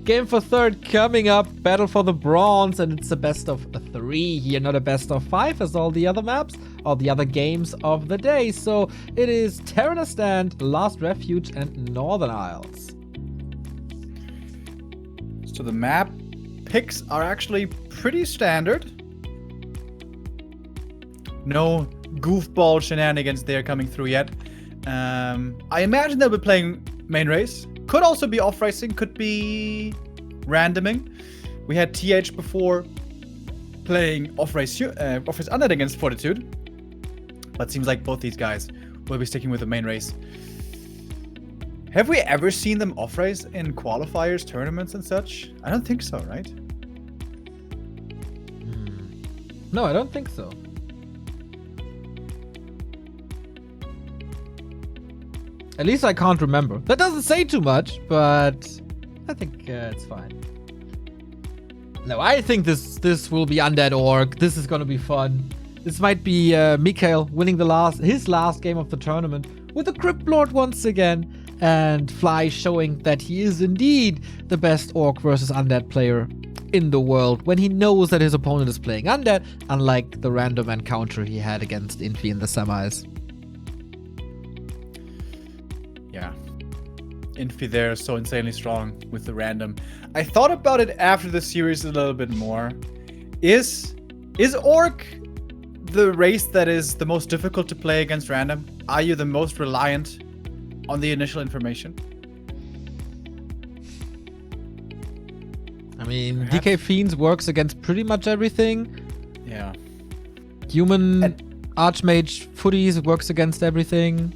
Game for third coming up, battle for the bronze, and it's a best of 3 here, not a best of 5 as all the other maps, all the other games of the day. So it is Terran Stand, Last Refuge, and Northern Isles. So the map picks are actually pretty standard. No goofball shenanigans there coming through yet. I imagine they'll be playing main race. Could also be off racing, could be randoming. We had TH before playing off race undead against Fortitude. But seems like both these guys will be sticking with the main race. Have we ever seen them off race in qualifiers, tournaments, and such? I don't think so, right? No, I don't think so. At least I can't remember. That doesn't say too much, but I think it's fine. No, I think this will be Undead Orc. This is gonna be fun. This might be Mikhail winning his last game of the tournament with the Crypt Lord once again, and Fly showing that he is indeed the best Orc versus Undead player in the world when he knows that his opponent is playing Undead, unlike the random encounter he had against Infi in the semis. Yeah. Infi there is so insanely strong with the random. I thought about it after the series a little bit more. Is Orc the race that is the most difficult to play against random? Are you the most reliant on the initial information? I mean, DK Fiends works against pretty much everything. Yeah. Human Archmage Footies works against everything.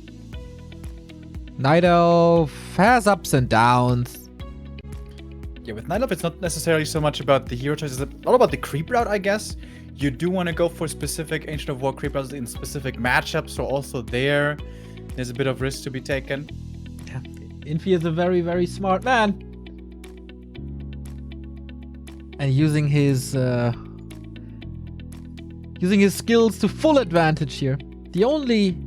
Night Elf has ups and downs. Yeah, with Night Elf, it's not necessarily so much about the hero choice. It's all about the creep route, I guess. You do want to go for specific Ancient of War creep routes in specific matchups, so also there's a bit of risk to be taken. Yeah. Infi is a very, very smart man. And using his skills to full advantage here. The only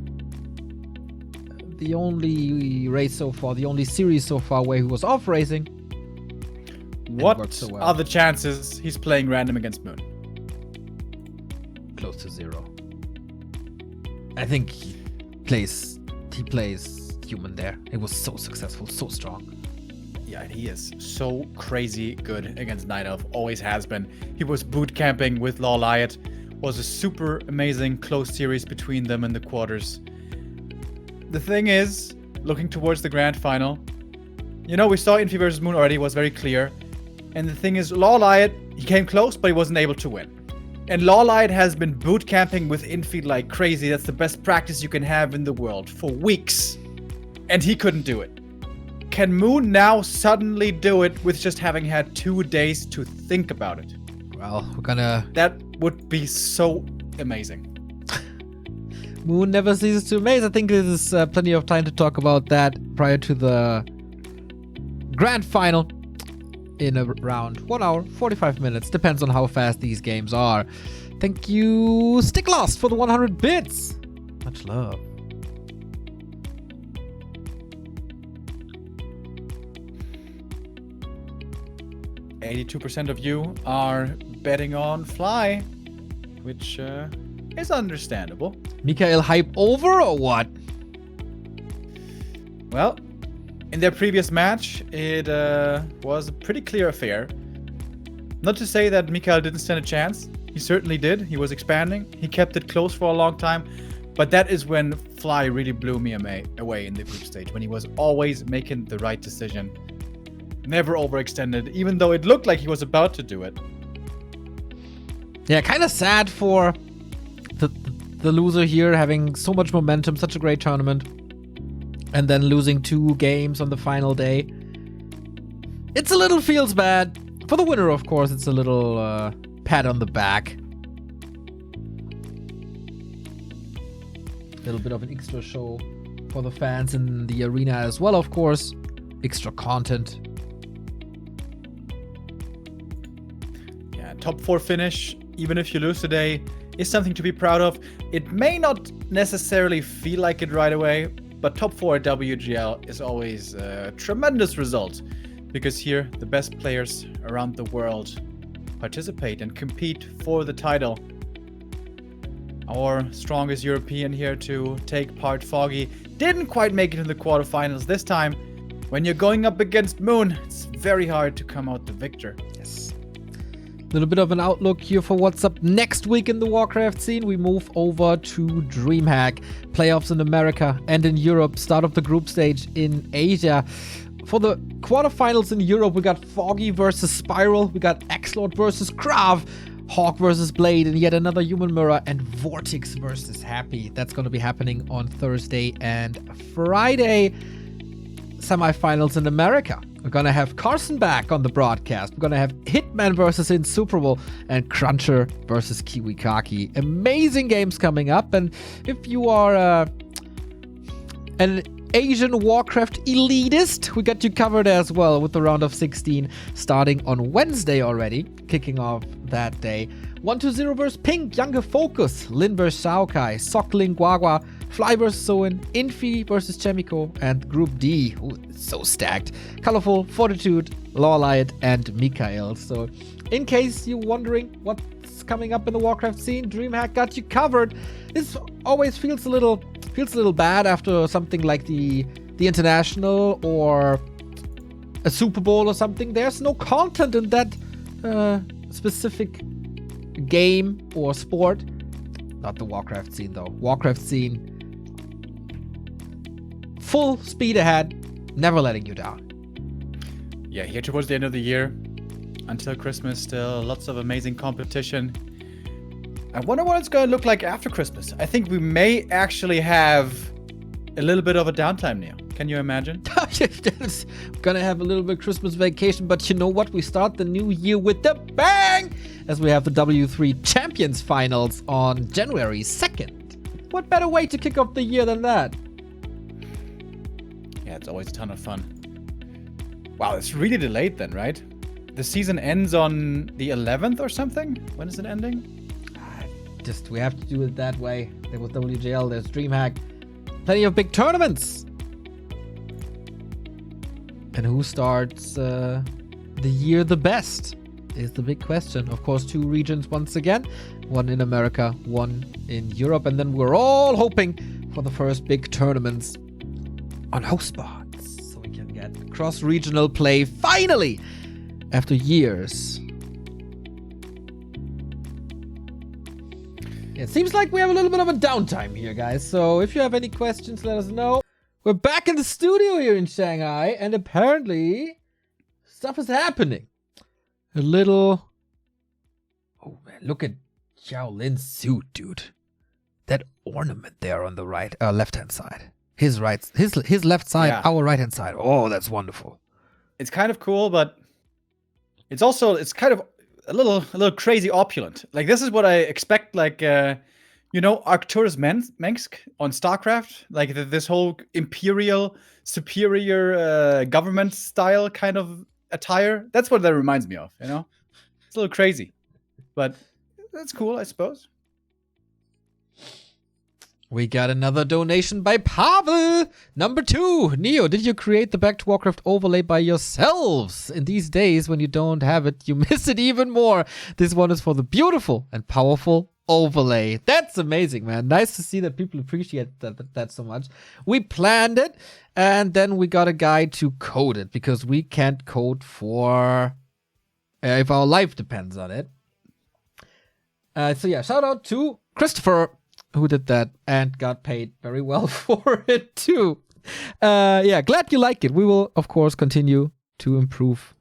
race so far, the only series so far where he was off racing. What so well. Are the chances he's playing random against Moon? Close to 0. I think he plays human there. It was so successful, so strong. Yeah, he is so crazy good against Night Elf. Always has been. He was boot camping with Law Lyot. Was a super amazing close series between them in the quarters. The thing is, looking towards the grand final, you know, we saw Infi versus Moon already, was very clear. And the thing is, Law Lyot, he came close, but he wasn't able to win. And Law Lyot has been boot camping with Infi like crazy. That's the best practice you can have in the world for weeks. And he couldn't do it. Can Moon now suddenly do it with just having had 2 days to think about it? Well, we're gonna... That would be so amazing. Moon never ceases to amaze. I think this is plenty of time to talk about that prior to the grand final in around 1 hour, 45 minutes. Depends on how fast these games are. Thank you, Stick Lost, for the 100 bits. Much love. %82 of you are betting on Fly, which is understandable. Mikhail hype over or what? Well, in their previous match, it was a pretty clear affair. Not to say that Mikhail didn't stand a chance. He certainly did. He was expanding. He kept it close for a long time. But that is when Fly really blew me away in the group stage, when he was always making the right decision. Never overextended, even though it looked like he was about to do it. Yeah, kind of sad for the loser here, having so much momentum, such a great tournament, and then losing 2 games on the final day. It's a little feels bad. For the winner, of course, it's a little pat on the back. A little bit of an extra show for the fans in the arena as well, of course. Extra content. Yeah, top 4 finish, even if you lose today, is something to be proud of. It may not necessarily feel like it right away, but top 4 at WGL is always a tremendous result. because here the best players around the world participate and compete for the title. Our strongest European here to take part, Foggy, didn't quite make it in the quarterfinals this time. When you're going up against Moon, it's very hard to come out the victor. Yes. A little bit of an outlook here for what's up next week in the Warcraft scene. We move over to DreamHack. Playoffs in America and in Europe. Start of the group stage in Asia. For the quarterfinals in Europe, we got Foggy versus Spiral. We got X-Lord versus Krav. Hawk versus Blade, and yet another Human Mirror, and Vortex versus Happy. That's going to be happening on Thursday and Friday. Semifinals in America. We're going to have Carson back on the broadcast. We're going to have Hitman versus Insuperable and Cruncher versus Kiwikaki. Amazing games coming up. And if you are an Asian Warcraft elitist, we got you covered as well with the round of 16 starting on Wednesday already, kicking off that day. 120 versus Pink, Younger Focus, Lin versus Shaokai, Sockling Guagua, Fly versus Soin, Infi versus Chemico, and Group D. Ooh, it's so stacked. Colorful, Fortitude, Lawlight, and Mikhail. So, in case you're wondering what's coming up in the Warcraft scene, DreamHack got you covered. This always feels a little bad after something like the International or a Super Bowl or something. There's no content in that specific game or sport. Not the Warcraft scene though. Warcraft scene, full speed ahead, never letting you down. Yeah, here towards the end of the year, until Christmas, still lots of amazing competition. I wonder what it's going to look like after Christmas. I think we may actually have a little bit of a downtime now. Can you imagine? Gonna have a little bit of Christmas vacation, but you know what? We start the new year with the bang! As we have the W3 Champions Finals on January 2nd. What better way to kick off the year than that? Yeah, it's always a ton of fun. Wow, it's really delayed then, right? The season ends on the 11th or something? When is it ending? We have to do it that way. There was WGL, there's DreamHack. Plenty of big tournaments. And who starts the year the best is the big question. Of course, 2 regions once again. One in America, one in Europe. And then we're all hoping for the first big tournaments on host spots. So we can get cross-regional play finally after years. It seems like we have a little bit of a downtime here, guys. So if you have any questions, let us know. We're back in the studio here in Shanghai, and apparently stuff is happening. A little... Oh man, look at Xiao Lin's suit, dude. That ornament there on the right, left-hand side. His left side, yeah. Our right-hand side. Oh, that's wonderful. It's kind of cool, but it's kind of a little crazy opulent. Like, this is what I expect, like, Arcturus Mensk on StarCraft? Like, this whole imperial, superior government style kind of attire. That's what that reminds me of, you know? It's a little crazy. But that's cool, I suppose. We got another donation by Pavel. Number 2. Neo, did you create the Back to Warcraft overlay by yourselves? In these days, when you don't have it, you miss it even more. This one is for the beautiful and powerful overlay. That's amazing, man. Nice to see that people appreciate that so much. We planned it, and then we got a guy to code it, because we can't code for if our life depends on it. So yeah, shout out to Christopher, who did that and got paid very well for it too. Yeah, glad you like it. We will, of course, continue to improve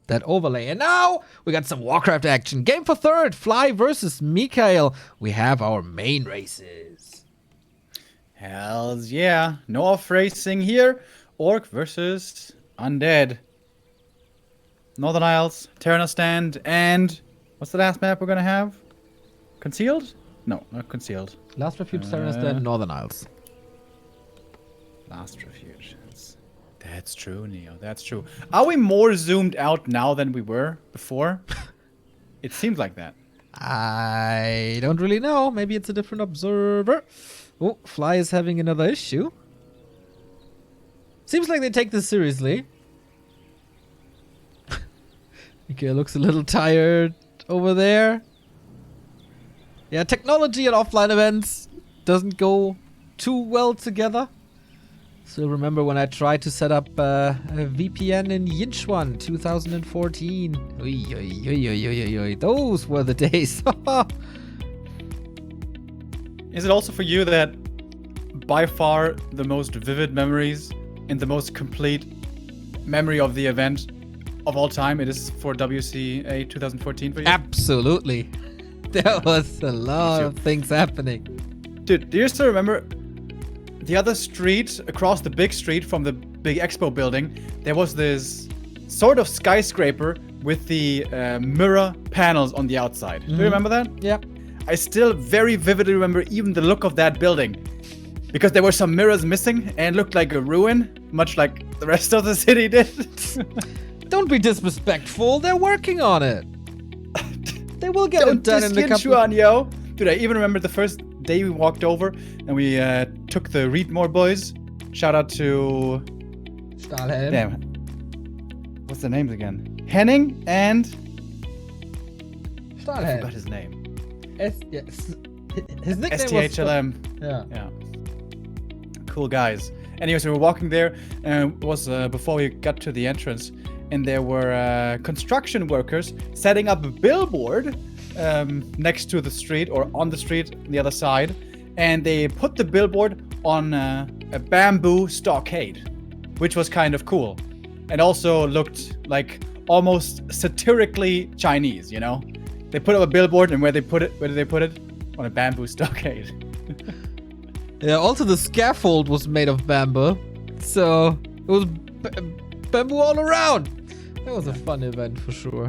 that overlay. And now we got some Warcraft action. Game for third, Fly versus Mikhail. We have our main races. Hells yeah. No off racing here. Orc versus Undead. Northern Isles, Terran Stand, and what's the last map we're gonna have? Concealed? No, not Concealed. Last Refuge, Terran Stand, Northern Isles. Last Refuge. That's true, Neo. That's true. Are we more zoomed out now than we were before? It seems like that. I don't really know. Maybe it's a different observer. Oh, Fly is having another issue. Seems like they take this seriously. Mikhail looks a little tired over there. Yeah, technology at offline events doesn't go too well together. Still remember when I tried to set up a VPN in Yinchuan 2014. Oy, oy, oy, oy, oy, oy. Those were the days. Is it also for you that by far the most vivid memories and the most complete memory of the event of all time, it is for WCA 2014 for you? Absolutely. There was a lot of things happening. Dude, do you still remember the other street, across the big street from the big expo building, there was this sort of skyscraper with the mirror panels on the outside. Do you remember that? Yeah. I still very vividly remember even the look of that building. Because there were some mirrors missing and looked like a ruin, much like the rest of the city did. Don't be disrespectful. They're working on it. They will get it done in a couple. Yinchuan, yo. Dude, I even remember the first day we walked over and we took the Readmore boys. Shout out to... Stahlhelm. Damn. What's their names again? Henning and... I Stahlhelm. forgot his name. His nickname STHLM. Yeah. Cool guys. Anyways, we were walking there, and it was before we got to the entrance, and there were construction workers setting up a billboard next to the street, or on the street on the other side, and they put the billboard on a bamboo stockade, which was kind of cool, and also looked like almost satirically Chinese, you know? They put up a billboard, and where did they put it? On a bamboo stockade. Yeah, also the scaffold was made of bamboo, so it was bamboo all around. That was a fun event for sure.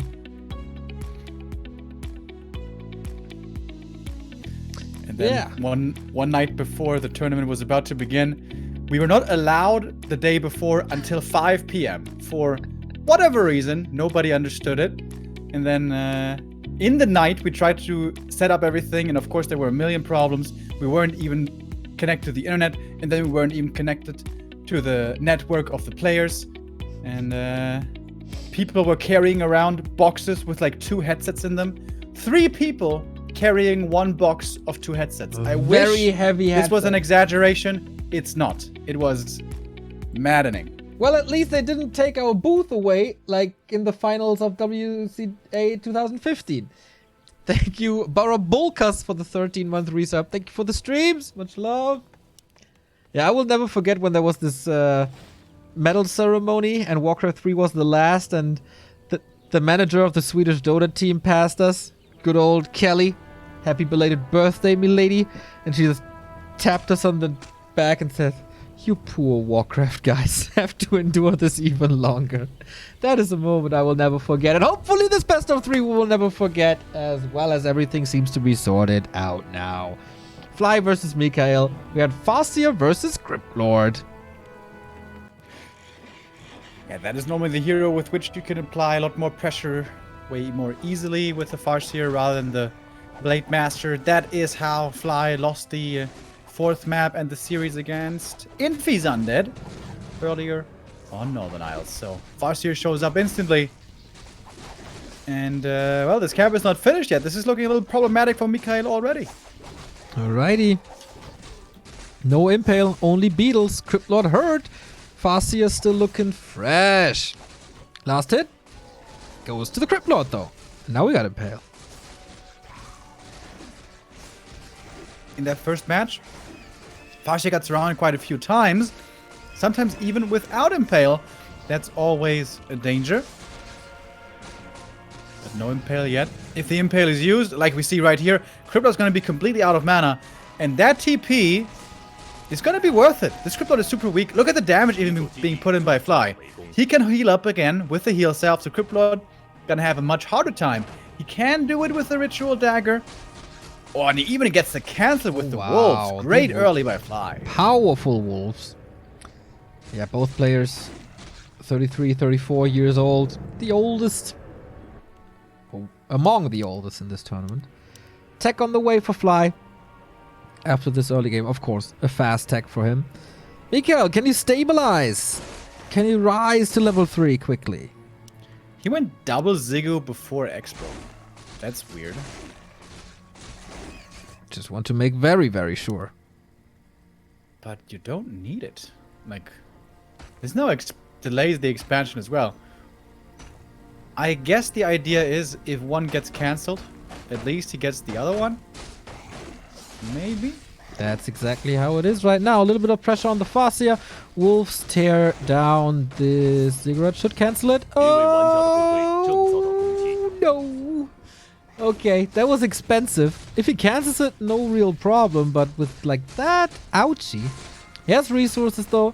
And then one night before the tournament was about to begin, we were not allowed the day before until 5 p.m. For whatever reason, nobody understood it. And then in the night, we tried to set up everything, and of course there were a million problems. We weren't even connected to the internet, and then we weren't even connected to the network of the players. And people were carrying around boxes with like 2 headsets in them. 3 people carrying 1 box of 2 headsets. I Very wish heavy this was an headset. exaggeration. It's not. It was maddening. Well, at least they didn't take our booth away like in the finals of WCA 2015. Thank you, Barabulkas, for the 13-month resub. Thank you for the streams. Much love. Yeah, I will never forget when there was this medal ceremony and Warcraft 3 was the last, and the manager of the Swedish Dota team passed us. Good old Kelly. Happy belated birthday, milady. And she just tapped us on the back and said, "You poor Warcraft guys have to endure this even longer." That is a moment I will never forget. And hopefully this best of 3 we will never forget, as well as everything seems to be sorted out now. Fly versus Mikhail. We had Farseer versus Cryptlord. Yeah, that is normally the hero with which you can apply a lot more pressure way more easily with the Farseer rather than the Blade Master. That is how Fly lost the 4th map and the series against Infi's Undead earlier on Northern Isles. So Farseer shows up instantly. And, well, this camp is not finished yet. This is looking a little problematic for Mikhail already. Alrighty. No Impale, only Beetles. Cryptlord hurt. Farseer still looking fresh. Last hit goes to the Cryptlord though. And now we got Impale. In that first match, Farseer got surrounded quite a few times. Sometimes even without Impale. That's always a danger. But no Impale yet. If the Impale is used, like we see right here, Cryptlord's going to be completely out of mana. And that TP is going to be worth it. This Cryptlord is super weak. Look at the damage even being put in by Fly. He can heal up again with the heal self. So Cryptlord going to have a much harder time. He can do it with the Ritual Dagger. Oh, and he even gets the cancel with the Wolves. Great early by Fly. Powerful Wolves. Yeah, both players 33, 34 years old. The oldest. Among the oldest in this tournament. Tech on the way for Fly. After this early game, of course, a fast tech for him. Mikhail, can you stabilize? Can you rise to level 3 quickly? He went double Ziggu before Expo. That's weird. Just want to make very, very sure. But you don't need it. Like, there's no delays the expansion as well. I guess the idea is if one gets cancelled, at least he gets the other one. Maybe? That's exactly how it is right now. A little bit of pressure on the Fascia. Wolves tear down this Ziggurat. Should cancel it. Oh, no. Okay, that was expensive. If he cancels it, no real problem. But with like that, ouchie. He has resources though.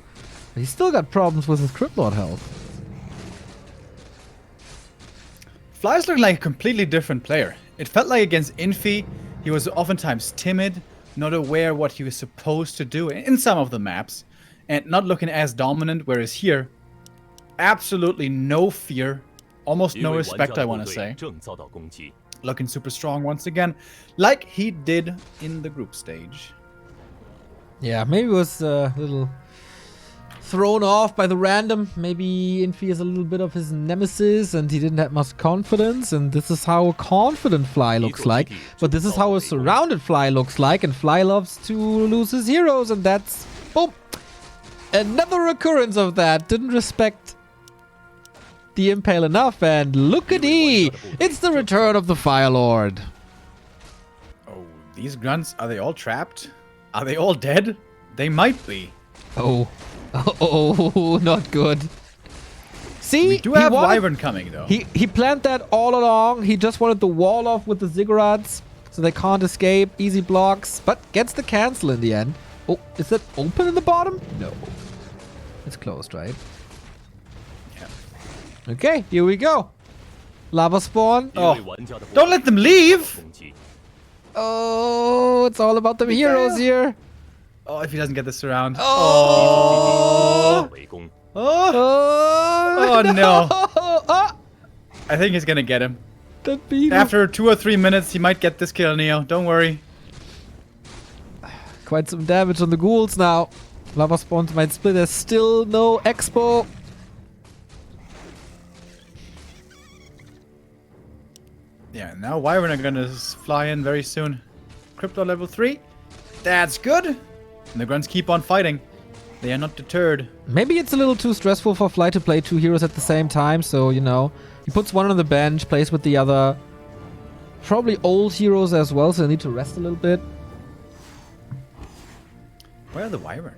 But he's still got problems with his Crypt Lord health. Fly's looking like a completely different player. It felt like against Infi, he was oftentimes timid, not aware what he was supposed to do in some of the maps, and not looking as dominant, whereas here, absolutely no fear, almost no respect, I want to say. Looking super strong once again, like he did in the group stage. Yeah, maybe it was a little thrown off by the random. Maybe Infi is a little bit of his nemesis and he didn't have much confidence, and this is how a confident Fly looks like. But this is how a surrounded Fly looks like, and Fly loves to lose his heroes, and that's, boom, another occurrence of that. Didn't respect the Impale enough, and look at E! It's the return of the Fire Lord. Oh, these grunts, are they all trapped? Are they all dead? They might be. Oh. Oh, not good. See? We do have Wyvern coming, though. He planned that all along. He just wanted the wall off with the Ziggurats, so they can't escape. Easy blocks, but gets the cancel in the end. Oh, is it open in the bottom? No. It's closed, right? Yeah. Okay, here we go. Lava spawn. Oh, don't let them leave! Oh, it's all about the heroes here. Oh, if he doesn't get this around. Oh! Oh no. I think he's gonna get him. After 2 or 3 minutes, he might get this kill, Neo. Don't worry. Quite some damage on the ghouls now. Lava spawns might split. There's still no expo. Yeah, now Wyvern are gonna fly in very soon. Crypto level 3. That's good. And the grunts keep on fighting. They are not deterred. Maybe it's a little too stressful for Fly to play 2 heroes at the same time, so, you know, he puts one on the bench, plays with the other. Probably old heroes as well, so they need to rest a little bit. Where are the Wyvern?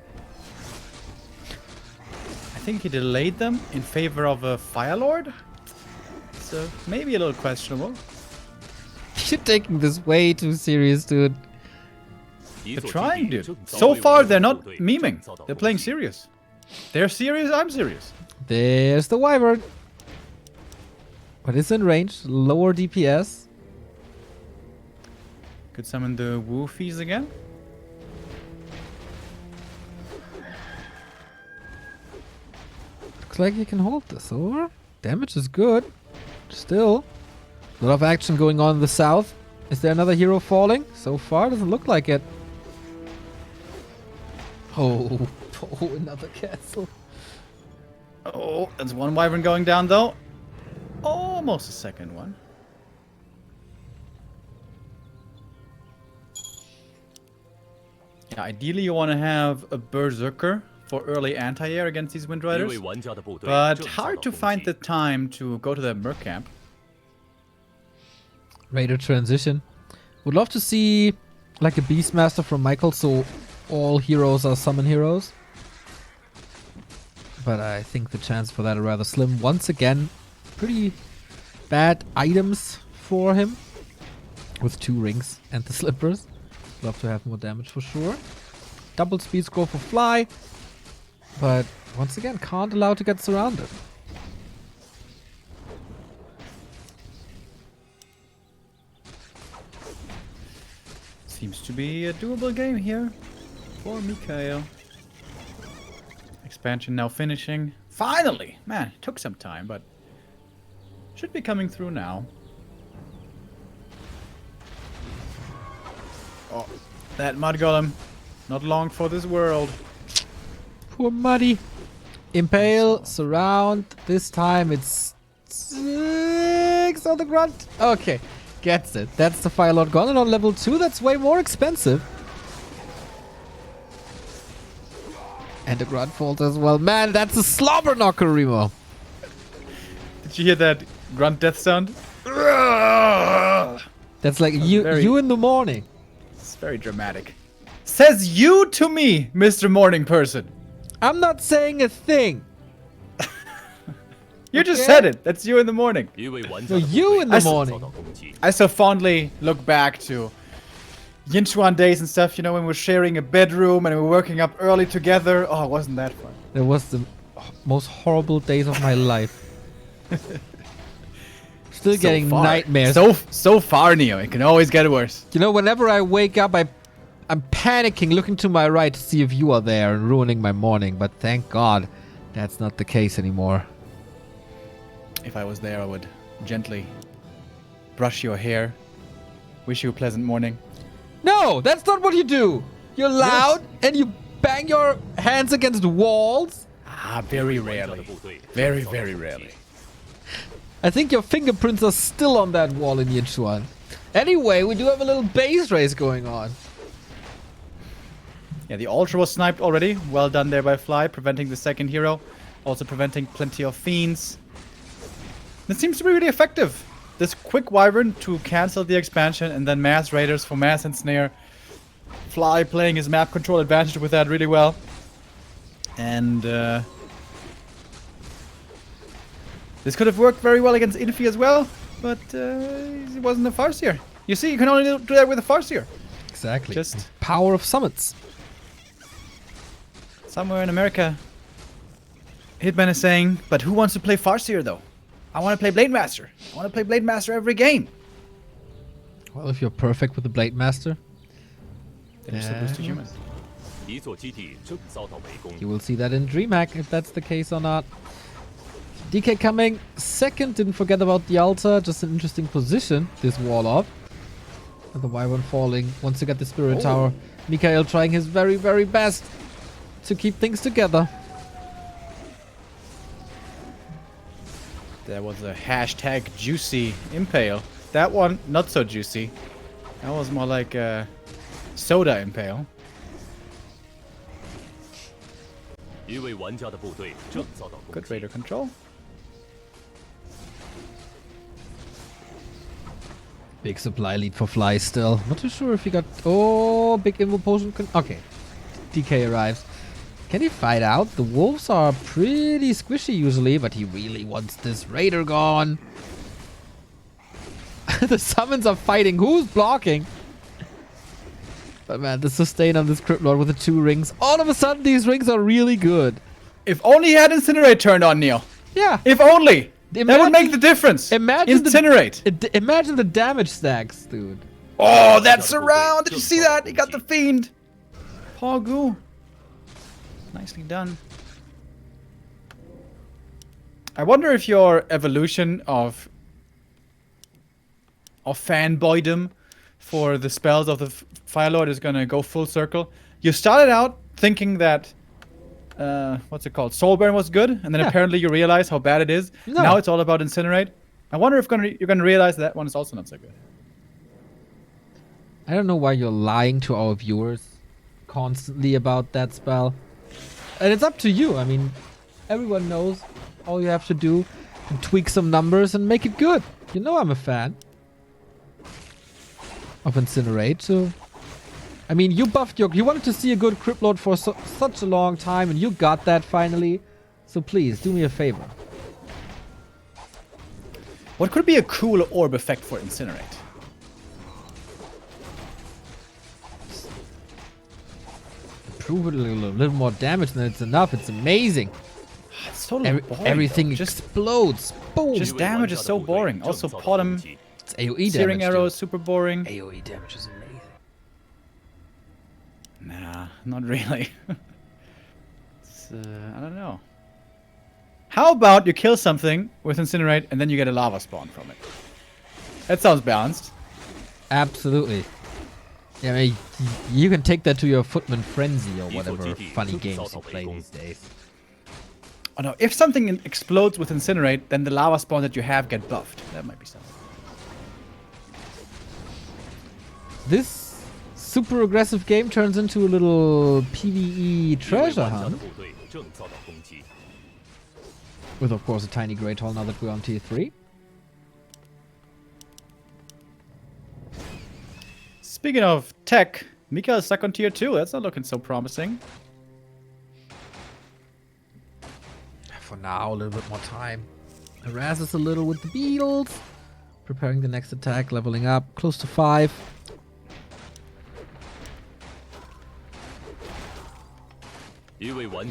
I think he delayed them in favor of a Fire Lord. So maybe a little questionable. You're taking this way too serious, dude. They're trying, dude. So far, they're not memeing. They're playing serious. They're serious, I'm serious. There's the Wyvern. But it's in range. Lower DPS. Could summon the Woofies again. Looks like he can hold this, or? Damage is good. Still. A lot of action going on in the south. Is there another hero falling? So far, doesn't look like it. Oh, another castle. Oh, there's one Wyvern going down, though. Almost a second one. Yeah, ideally you want to have a Berserker for early anti-air against these Wind Riders. But hard to find the time to go to the Merc camp. Raider transition. Would love to see like a Beastmaster from Mikhail, so all heroes are summon heroes. But I think the chance for that are rather slim. Once again, pretty bad items for him. With 2 rings and the slippers. Love to have more damage for sure. Double speed score for Fly. But once again, can't allow to get surrounded. Seems to be a doable game here for Mikhail. Expansion now finishing. Finally! Man, it took some time, but should be coming through now. Oh, that Mud Golem. Not long for this world. Poor Muddy. Impale, surround. This time it's on the grunt. Okay, gets it. That's the Fire Lord gone. And on level 2, that's way more expensive. And the grunt falls as well. Man, that's a slobber knocker, Remo. Did you hear that grunt death sound? That's like you in the morning. It's very dramatic. Says you to me, Mr. Morning Person. I'm not saying a thing. You just said it. That's you in the morning. So you in the morning. I so fondly look back to Yinchuan days and stuff, you know, when we were sharing a bedroom and we were working up early together. Oh, wasn't that fun? It was the most horrible days of my life. Still So getting far. nightmares. So far, Neo. It can always get worse. You know, whenever I wake up, I'm panicking, looking to my right to see if you are there and ruining my morning. But thank God, that's not the case anymore. If I was there, I would gently brush your hair, wish you a pleasant morning. No, that's not what you do. You're loud and you bang your hands against walls. Ah, very rarely. Very, very rarely. I think your fingerprints are still on that wall in Yinchuan. Anyway, we do have a little base race going on. Yeah, the Ultra was sniped already. Well done there by Fly, preventing the second hero. Also preventing plenty of fiends. It seems to be really effective. This quick Wyvern to cancel the expansion and then Mass Raiders for Mass and Snare. Fly playing his map control advantage with that really well. And this could have worked very well against Infi as well, but it wasn't a Farseer. You see, you can only do that with a Farseer. Exactly. Just power of summons. somewhere in America, Hitman is saying, but who wants to play Farseer though? I want to play Blade Master. I want to play Blade Master every game. Well, if you're perfect with the Blade Master, Then you're supposed to human. you will see that in DreamHack if that's the case or not. DK coming second. Didn't forget about the altar. Just an interesting position, this wall up. And the Wyvern falling. Once you get the Spirit Tower, Mikhail trying his very, very best to keep things together. There was a hashtag juicy impale. That one, not so juicy. That was more like a soda impale. Good Raider control. Big supply lead for Fly still. Not too sure if he got... Oh, big Invo Potion. Okay. DK arrives. Can he fight out? The wolves are pretty squishy usually, but he really wants this Raider gone. The summons are fighting. Who's blocking? But man, the sustain on this Crypt Lord with the 2 rings. All of a sudden, these rings are really good. If only he had Incinerate turned on, Neil. Yeah. If only. That would make the difference. Imagine Incinerate. imagine the damage stacks, dude. Oh, that's around. Did you see that? He got the Fiend. Paul Goo. Nicely done. I wonder if your evolution of fanboydom for the spells of the Fire Lord is gonna go full circle. You started out thinking that what's it called? Soulburn was good, and then apparently you realize how bad it is. No. Now it's all about Incinerate. I wonder if you're gonna realize that one is also not so good. I don't know why you're lying to our viewers constantly about that spell. And it's up to you. I mean, everyone knows. All you have to do is tweak some numbers and make it good. You know I'm a fan of Incinerate, so... I mean, you buffed you wanted to see a good Crypt Lord for such a long time, and you got that finally. So please, do me a favor. What could be a cool orb effect for Incinerate? Prove it a little more damage than it's enough. It's amazing. It's totally boring, Everything though. explodes. Boom. Just damage is so boring. Also, Potom, It's AoE Searing damage. Arrow is super boring. AoE damage is amazing. Nah, not really. It's, I don't know. How about you kill something with Incinerate and then you get a lava spawn from it? That sounds balanced. Absolutely. Yeah, I mean, you can take that to your Footman Frenzy or whatever funny games you play these days. Oh no, if something explodes with Incinerate, then the lava spawns that you have get buffed. That might be something. This super aggressive game turns into a little PvE treasure hunt. With, of course, a tiny Great Hall now that we're on tier 3. Speaking of tech, Mikhail is stuck on tier 2. That's not looking so promising. For now, a little bit more time. Harass us a little with the beetles. Preparing the next attack, leveling up, close to 5.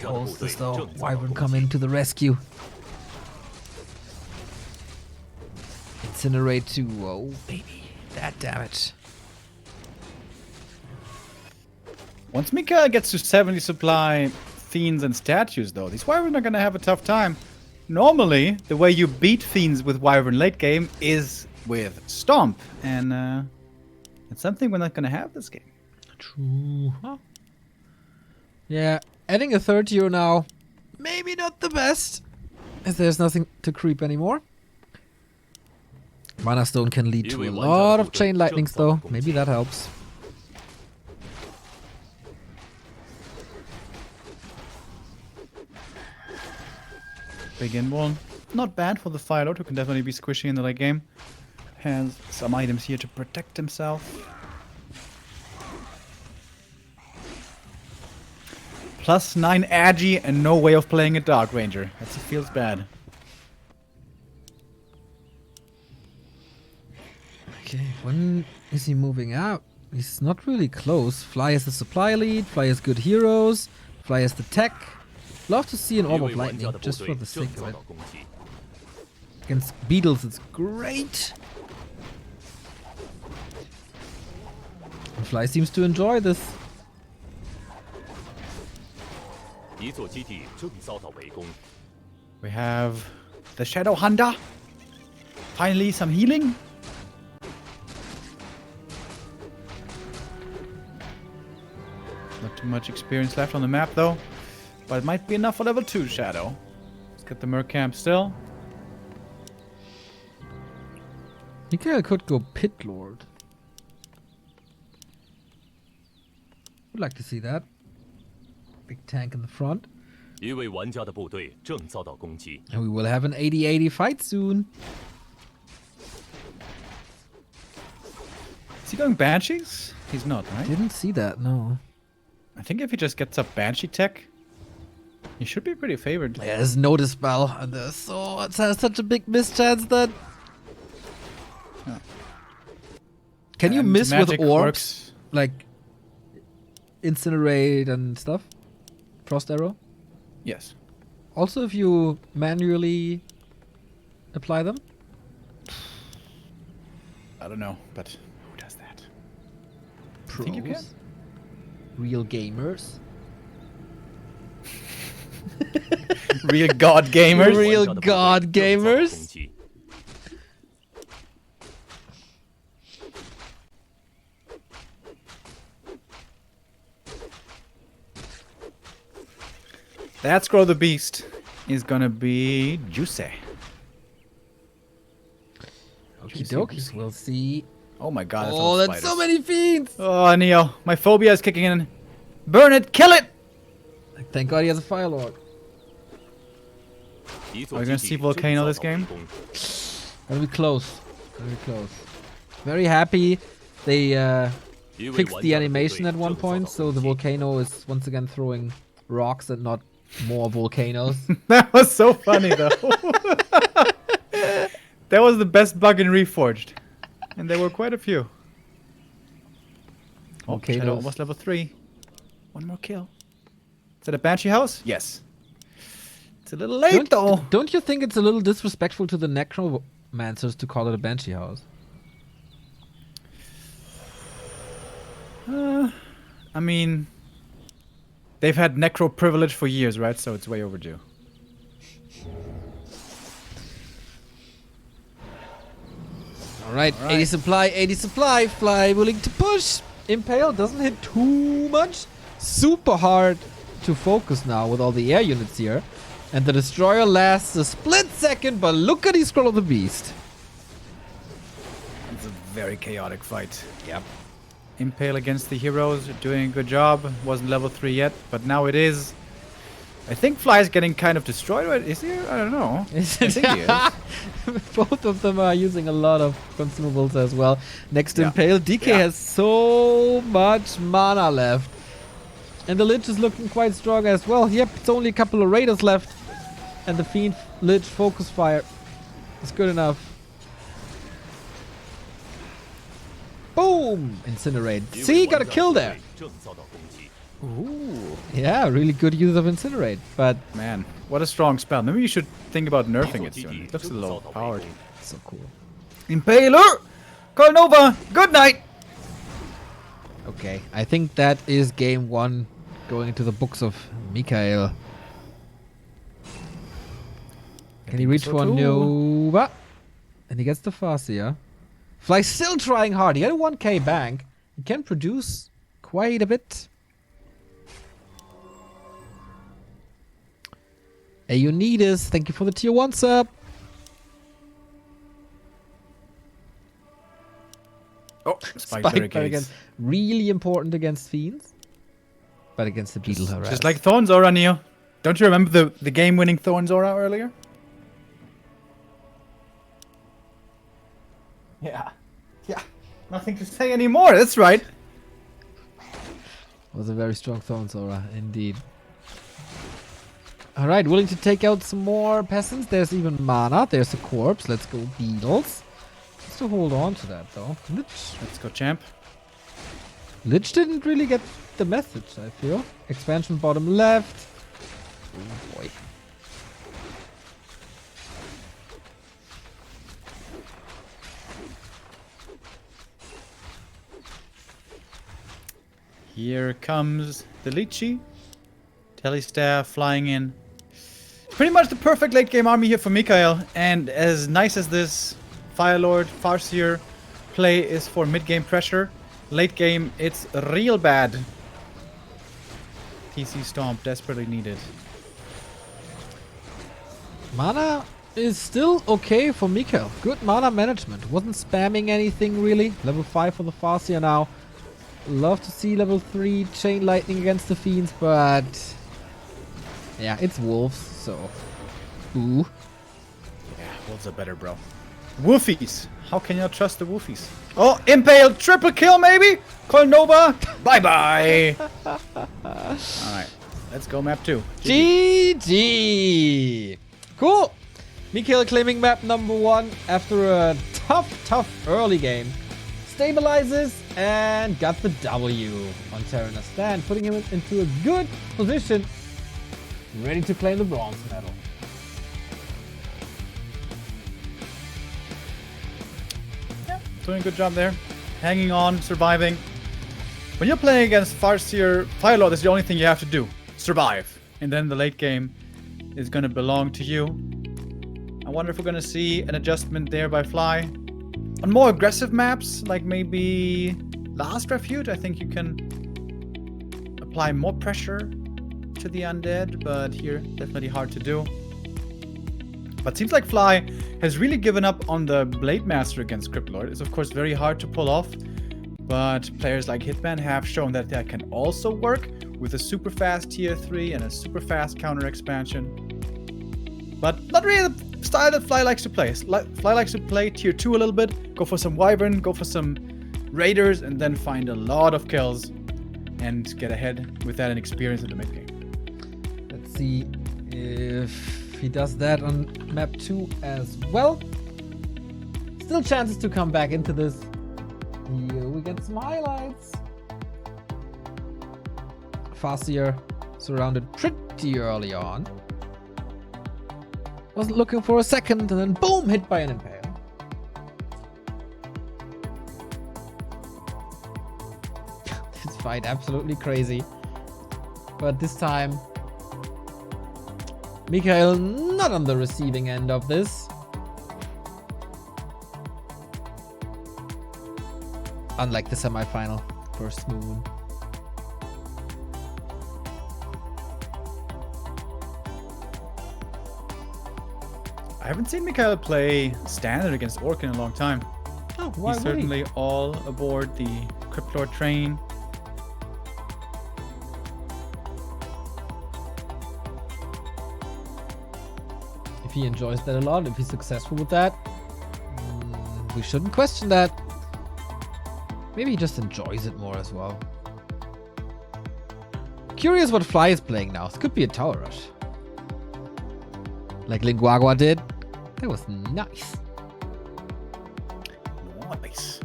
Holds this though. Wyvern coming to the rescue. Incinerate too. Oh, baby. That damage. Once Mikhail gets to 70 supply fiends and statues, though, these Wyvern are gonna have a tough time. Normally, the way you beat fiends with Wyvern late game is with Stomp, and it's something we're not gonna have this game. True. Huh? Yeah, adding a third hero now, maybe not the best, as there's nothing to creep anymore. Mana Stone can lead to a lot of Chain Lightnings, though. Maybe that helps. Big in one. Not bad for the Fire Lord, who can definitely be squishy in the late game. Has some items here to protect himself. +9 Agi and no way of playing a Dark Ranger. That feels bad. Okay, when is he moving out? He's not really close. Fly has the supply lead, Fly has good heroes, Fly has the tech. Love to see an Orb of Lightning, just for the sake of it. Against beetles, it's great. And Fly seems to enjoy this. We have the Shadow Hunter. Finally, some healing. Not too much experience left on the map, though. But it might be enough for level 2 Shadow. Let's get the Merc Camp still. Mikhail could go Pit Lord. Would like to see that. Big tank in the front. And we will have an 80-80 fight soon. Is he going Banshees? He's not, right? Didn't see that, no. I think if he just gets up Banshee tech, he should be pretty favored. Yeah, there's no dispel, and it has such a big mischance that... Yeah. Can you miss with magic orbs? works. Like, Incinerate and stuff? Frost Arrow? Yes. Also, if you manually apply them? I don't know, but who does that? Pros? Think you can? Real gamers? Real god gamers? Real god gamers? That Scroll the Beast is gonna be juicy. Okie dokie, we'll see. Oh my god, that's Oh, all that's spiders. so many fiends! Oh, Neo, my phobia is kicking in. Burn it, kill it! Thank god he has a Fire Lord. Are we gonna see Volcano this game? Gonna be close. Gonna be close. Very happy they fixed the animation at one point, so the volcano is once again throwing rocks and not more volcanoes. That was so funny though. That was the best bug in Reforged. And there were quite a few. Okay, Shadow almost level 3. One more kill. Is that a Banshee house? Yes. It's a little late though. Don't you think it's a little disrespectful to the necromancers to call it a Banshee house? I mean, they've had necro privilege for years, right? So it's way overdue. Alright, 80 supply, 80 supply. Fly willing to push. Impale doesn't hit too much. Super hard to focus now with all the air units here. And the destroyer lasts a split second, but look at the scroll of the beast. It's a very chaotic fight. Yep. Impale against the heroes, doing a good job. Wasn't level 3 yet, but now it is. I think Fly is getting kind of destroyed. Right? Is he? I don't know. I think he is. Both of them are using a lot of consumables as well. Next to Yeah. Impale, DK Yeah. has so much mana left. And the Lich is looking quite strong as well. Yep, it's only a couple of Raiders left. And the Fiend Lich Focus Fire is good enough. Boom! Incinerate. See, got a kill there. Ooh. Yeah, really good use of Incinerate. But Man, what a strong spell. Maybe you should think about nerfing it soon. It looks a little powered. so cool. Impaler! Call Nova! Good night! Okay, I think that is game 1 going into the books of Mikhail. Can he reach so for too. Nova? And he gets the Farseer. Fly still trying hard. He had a 1k bank. He can produce quite a bit. Hey, Unitas, thank you for the tier 1 sub. Oh, Spike Barricades. Barricades. Really important against Fiends. But against the Beetle harass. Just like Thorn's Aura, Neo. Don't you remember the game-winning Thorn's Aura earlier? Yeah. Yeah. Nothing to say anymore. That's right. Was a very strong Thorns Aura, indeed. Alright, willing to take out some more peasants. There's even mana. There's a corpse. Let's go Beetles. Just to hold on to that, though. Let's go, champ. Lich didn't really get the message, I feel. Expansion bottom left. Oh boy. Here comes the Lychee. Telestaff flying in. Pretty much the perfect late game army here for Mikhail. And as nice as this Firelord, Farseer play is for mid game pressure, late game it's real bad. TC Stomp desperately needed. Mana is still okay for Mikhail. Good mana management. Wasn't spamming anything really. Level 5 for the Farseer now. Love to see level 3 Chain Lightning against the Fiends, but yeah, it's Wolves, so ooh. Yeah, wolves are better, bro. Woofies. How can you trust the Woofies? Oh, Impale, triple kill maybe? Call Nova. Bye-bye. Alright, let's go map 2. GG! Cool! Mikhail claiming map number 1 after a tough early game. Stabilizes and got the W on Terra's stand, putting him into a good position, ready to claim the bronze medal. Yeah, doing a good job there. Hanging on, surviving. When you're playing against Farseer, Firelord is the only thing you have to do. Survive. And then the late game is going to belong to you. I wonder if we're going to see an adjustment there by Fly. On more aggressive maps, like maybe Last Refuge, I think you can apply more pressure to the undead, but here, definitely hard to do. But seems like Fly has really given up on the Blade Master against Cryptlord. It's of course very hard to pull off, but players like Hitman have shown that that can also work with a super fast tier 3 and a super fast counter expansion. But not really the style that Fly likes to play. Fly likes to play tier 2 a little bit, go for some Wyvern, go for some Raiders, and then find a lot of kills and get ahead with that and experience in the mid game. Let's see if he does that on map 2 as well. Still chances to come back into this. Here we get some highlights. Farseer surrounded pretty early on. Wasn't looking for a second, and then boom, hit by an Impale. This fight absolutely crazy. But this time, Mikhail not on the receiving end of this. Unlike the semi-final first moon. I haven't seen Mikhail play standard against Orc in a long time. Oh, why He's certainly all aboard the Cryptlord train. If he enjoys that a lot, if he's successful with that, we shouldn't question that. Maybe he just enjoys it more as well. Curious what Fly is playing now. This could be a tower rush. Like Linguagua did. That was nice. Nice.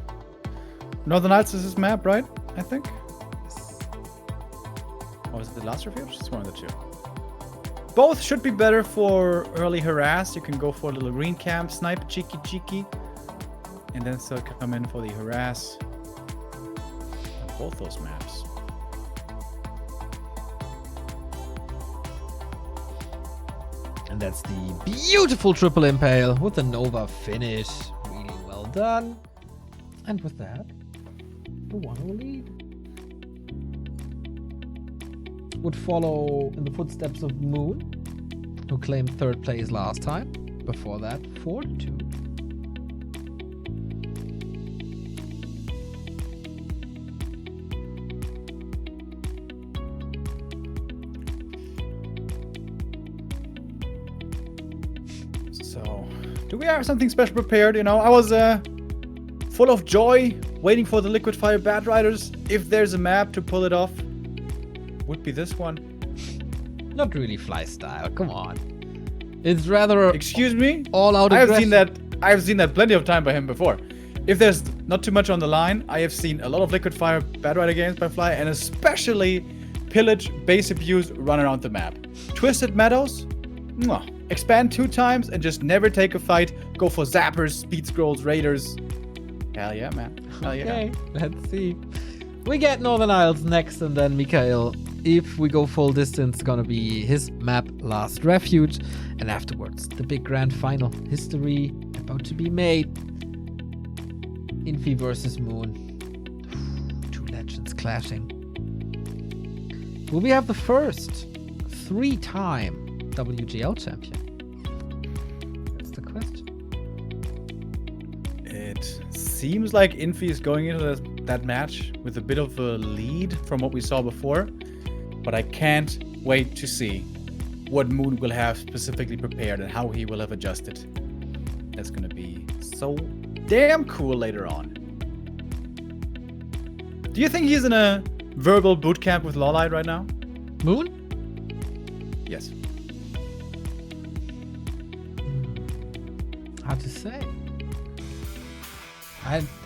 Northern Lights is his map, right? I think. Or was it the last refuge? It's one of the two. Both should be better for early harass. You can go for a little green camp, snipe, cheeky, and then still come in for the harass. On both those maps. And that's the beautiful triple impale with the Nova finish. Really well done. And with that, the one will lead. Would follow in the footsteps of Moon, who claimed third place last time. Before that, Fortitude. So, do we have something special prepared? You know, I was full of joy, waiting for the Liquid Fire Bat Riders. If there's a map to pull it off, would be this one. Not really Fly style, come on. It's rather Excuse me? all out I aggression. have seen that plenty of time by him before. If there's not too much on the line, I have seen a lot of Liquid Fire Bat Rider games by Fly, and especially pillage, base abuse, run around the map. Twisted Meadows, mwah. Expand 2 times and just never take a fight. Go for zappers, speed scrolls, raiders. Hell yeah, man. Hell yeah. Okay, let's see. We get Northern Isles next, and then Mikhail. If we go full distance, gonna be his map Last Refuge, and afterwards the big grand final. History about to be made. Infi versus Moon. 2 legends clashing. Will we have the first 3-time WGL champion? That's the question. It seems like Infi is going into that match with a bit of a lead from what we saw before. But I can't wait to see what Moon will have specifically prepared and how he will have adjusted. That's going to be so damn cool later on. Do you think he's in a verbal bootcamp with Lawlight right now? Moon? Yes. Hard to say.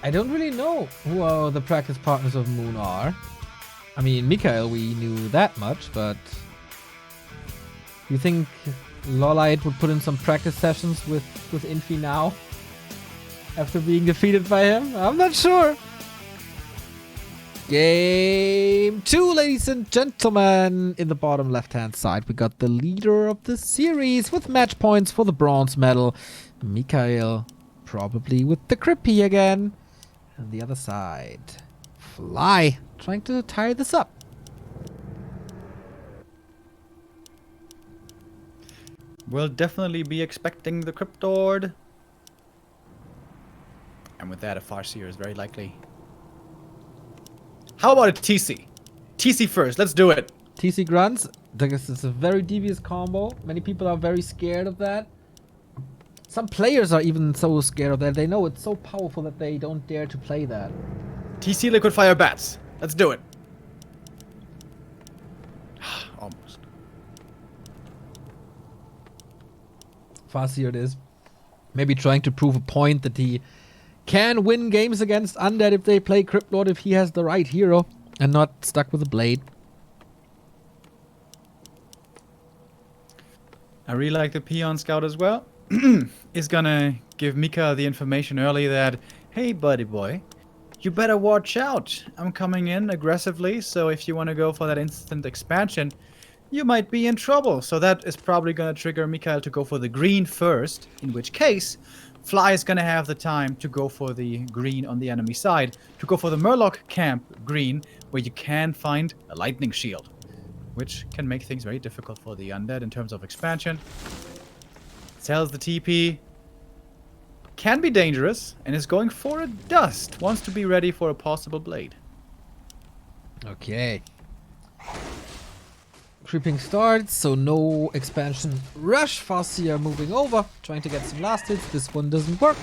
I don't really know who the practice partners of Moon are. I mean, Mikhail, we knew that much, but you think Lawlight would put in some practice sessions with Infi now? After being defeated by him? I'm not sure. Game 2, ladies and gentlemen. In the bottom left-hand side, we got the leader of the series with match points for the bronze medal. Mikhail, probably with the Crippy again. And the other side, Fly, trying to tie this up. We'll definitely be expecting the Cryptord. And with that, a Farseer is very likely. How about a TC? TC first, let's do it. TC grunts. This is a very devious combo. Many people are very scared of that. Some players are even so scared of that. They know it's so powerful that they don't dare to play that. TC Liquid Fire Bats. Let's do it. Almost. Farseer it is. Maybe trying to prove a point that he can win games against Undead if they play Cryptlord, if he has the right hero and not stuck with a blade. I really like the Peon Scout as well. Is gonna give Mika the information early that, hey buddy boy, you better watch out. I'm coming in aggressively, so if you want to go for that instant expansion, you might be in trouble. So that is probably gonna trigger Mikhail to go for the green first, in which case Fly is gonna have the time to go for the green on the enemy side, to go for the Murloc camp green, where you can find a lightning shield, which can make things very difficult for the undead in terms of expansion. Sells the TP. Can be dangerous, and is going for a dust. Wants to be ready for a possible blade. Okay. Creeping starts, so no expansion rush. Farseer moving over, trying to get some last hits. This one doesn't work.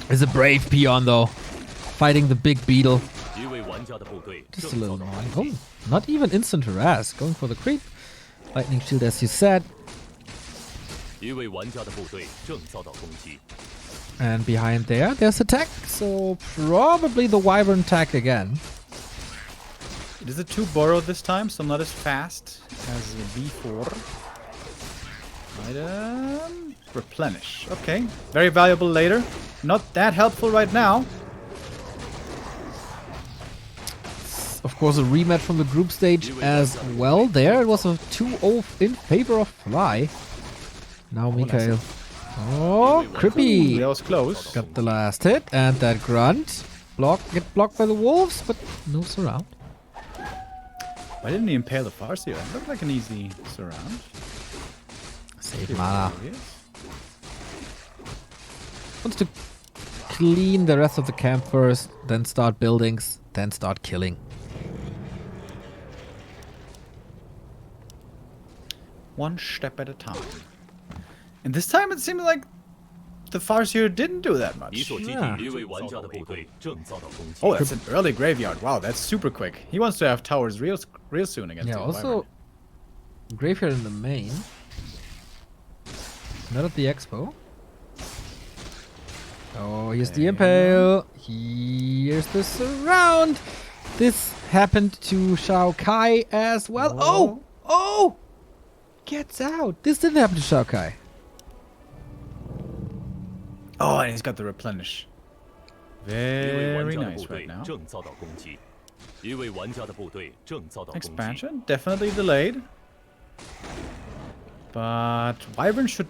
Is a brave peon though, fighting the big beetle. Just a little annoying. Oh, not even instant harass. Going for the creep. Lightning shield, as you said. And behind there's attack. So probably the wyvern attack again. It is a 2 burrow this time, so not as fast as before. Item. Replenish. Okay. Very valuable later. Not that helpful right now. Of course, a rematch from the group stage as well. There it was a 2-0 in favor of Fly. Now Mikhail. Oh, creepy. That was close. Got the last hit and that grunt. Get blocked by the wolves, but no surround. Why didn't he impale the Farseer? It looked like an easy surround. Save mana. Wants to clean the rest of the camp first, then start buildings, then start killing. One step at a time. And this time it seemed like the Farseer didn't do that much. Yeah. Oh, that's an early graveyard. Wow, that's super quick. He wants to have towers real soon against Yeah, the also Wyvern. graveyard in the main. Not at the expo. Oh, here's the impale. Here's the surround. This happened to Shao Kai as well. Whoa. Oh! Gets out. This didn't happen to Shao Kai. Oh, and he's got the replenish. Very nice right now. Expansion, definitely delayed. But Wyvern should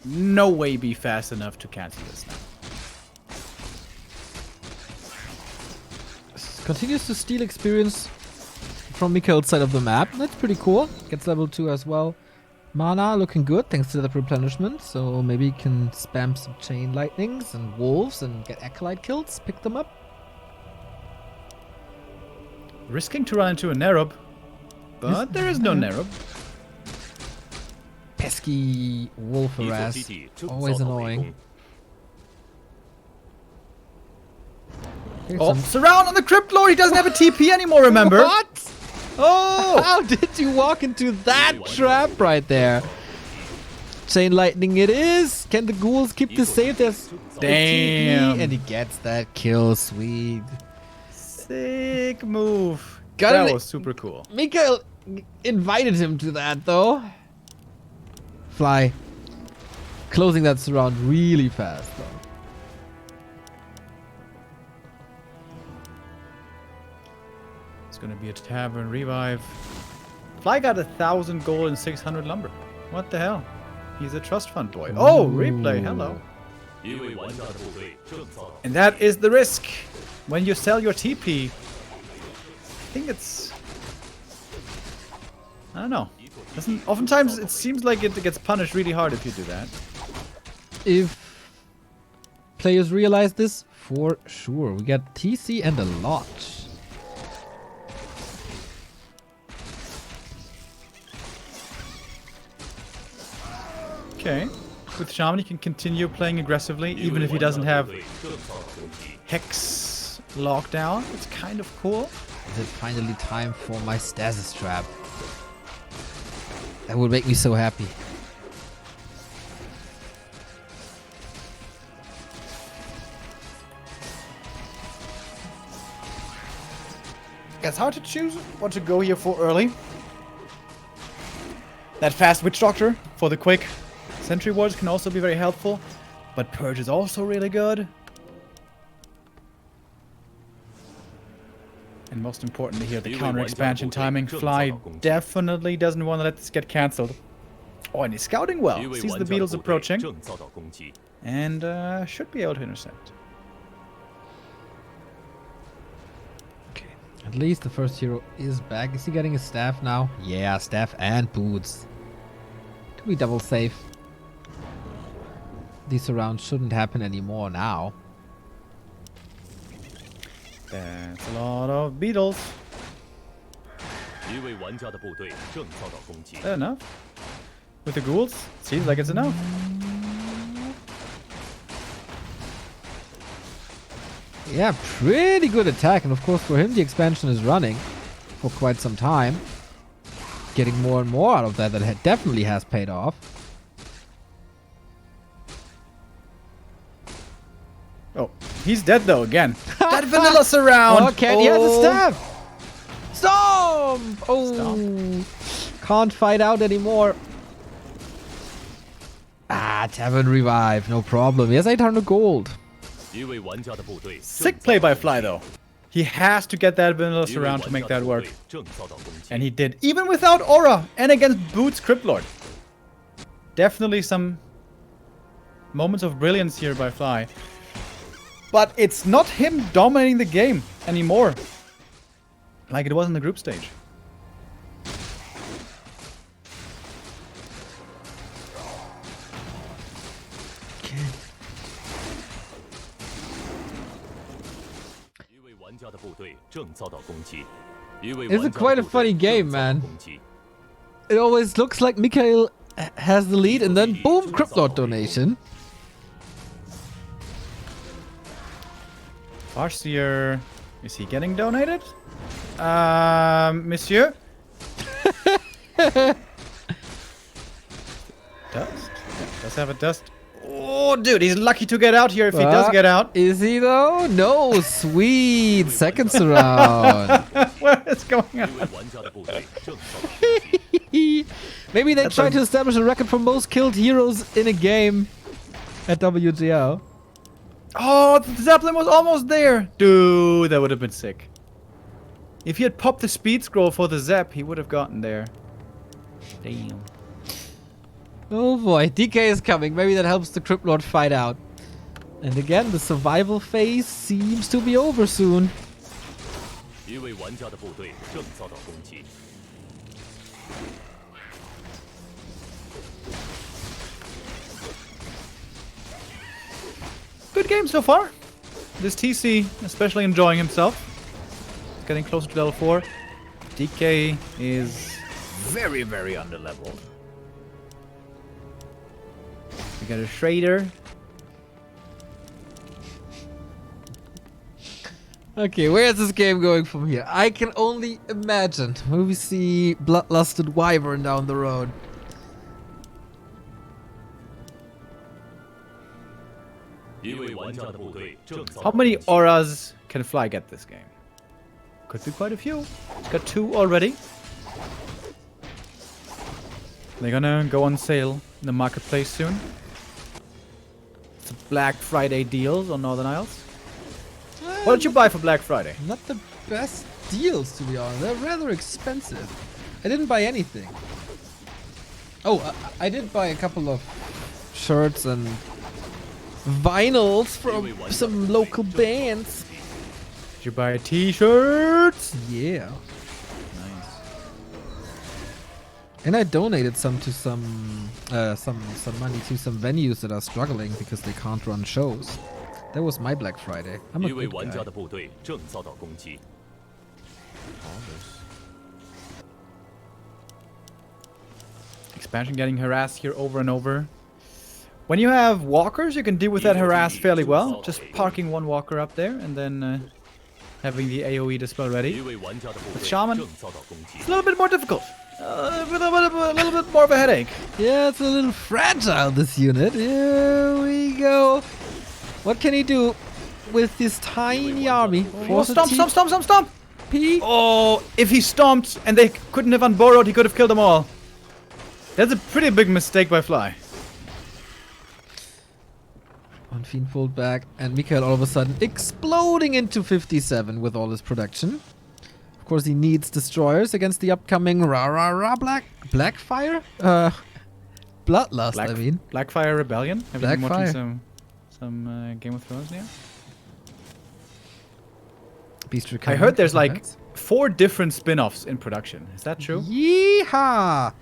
no way be fast enough to cancel this now. Continues to steal experience from Mikhail's side of the map. That's pretty cool. Gets level 2 as well. Mana looking good thanks to that replenishment. So maybe he can spam some chain lightnings and wolves and get acolyte kills. Pick them up. Risking to run into a Nerub. But there is no Nerub. Pesky wolf harass. Always annoying. Here's Oh, some- surround on the Crypt Lord! He doesn't have a TP anymore, remember? What? Oh! How did you walk into that trap right there? Chain lightning it is. Can the ghouls keep this safe? There's Damn. ATP, and he gets that kill. Sweet. Sick move. Got That it. was super cool. Mikhail invited him to that though. Fly. Closing that surround really fast though. It's gonna be a tavern revive. Fly got 1,000 gold and 600 lumber. What the hell? He's a trust fund boy. Oh, replay. Hello. And that is the risk. When you sell your TP, I think it's... I don't know. Oftentimes it seems like it gets punished really hard if you do that. If players realize this, for sure. We got TC and a lot. Okay. With Shaman, he can continue playing aggressively, even if he doesn't have Hex lockdown. It's kind of cool. Is it finally time for my stasis trap? That would make me so happy. It's hard to choose what to go here for early. That fast Witch Doctor for the quick Sentry Wards can also be very helpful, but Purge is also really good. And most importantly here, the counter expansion timing. Fly definitely doesn't want to let this get cancelled. Oh, and he's scouting well. Sees the beetles approaching. And should be able to intercept. Okay. At least the first hero is back. Is he getting his staff now? Yeah, staff and boots. To be double safe. these rounds shouldn't happen anymore now. That's a lot of beetles. Is that enough? With the ghouls? Seems like it's enough. Yeah, pretty good attack. And of course for him the expansion is running for quite some time. Getting more and more out of that definitely has paid off. Oh, he's dead though again. That vanilla surround! Oh, he has a staff! Stomp! Oh, Stomp. Can't fight out anymore. Ah, Tavern Revive, no problem. He has 800 gold. Sick play by Fly though. He has to get that vanilla surround to make that work. And he did, even without Aura and against Boots Cryptlord. Definitely some moments of brilliance here by Fly. But it's not him dominating the game anymore, like it was in the group stage. It's quite a funny game, man. It always looks like Mikhail has the lead and then boom, Cryptlord donation. Farseer, is he getting donated? Monsieur? Dust? Yeah, does have a dust. Oh, dude, he's lucky to get out here if he does get out. Is he though? No, sweet. Second surround. What is going on? Maybe they try to establish a record for most killed heroes in a game at WGL. Oh, the Zeppelin was almost there. Dude, that would have been sick. If he had popped the speed scroll for the Zep, he would have gotten there. Damn. Oh boy, DK is coming. Maybe that helps the Cryptlord fight out. And again, the survival phase seems to be over soon. Good game so far. This TC especially enjoying himself. Getting closer to level 4. DK is very, very underleveled. We got a Schrader. Okay, where's this game going from here? I can only imagine. Will we see Bloodlusted Wyvern down the road? How many auras can Fly get this game? Could be quite a few. It's got 2 already. They're gonna go on sale in the marketplace soon. It's Black Friday deals on Northern Isles. What did you buy for Black Friday? Not the best deals, to be honest. They're rather expensive. I didn't buy anything. Oh, I did buy a couple of shirts and vinyls from some local bands. Did you buy t-shirts? Yeah. Nice. And I donated some to some money to some venues that are struggling because they can't run shows. That was my Black Friday. I'm a good guy. Expansion getting harassed here over and over. When you have walkers, you can deal with that harass fairly well. Just parking one walker up there and then having the AoE dispel ready. With Shaman, it's a little bit more difficult. A little bit more of a headache. Yeah, it's a little fragile, this unit. Here we go. What can he do with this tiny army? Oh, stomp! P. Oh, if he stomped and they couldn't have unborrowed, he could have killed them all. That's a pretty big mistake by Fly. One Fiend pulled back, and Mikhail all of a sudden exploding into 57 with all his production. Of course, he needs destroyers against the upcoming Blackfire? Bloodlust, I mean. Blackfire Rebellion? Have you been watching Blackfire. some Game of Thrones now? Beast I heard there's like 4 different spin-offs in production. Is that true? Yeehaw!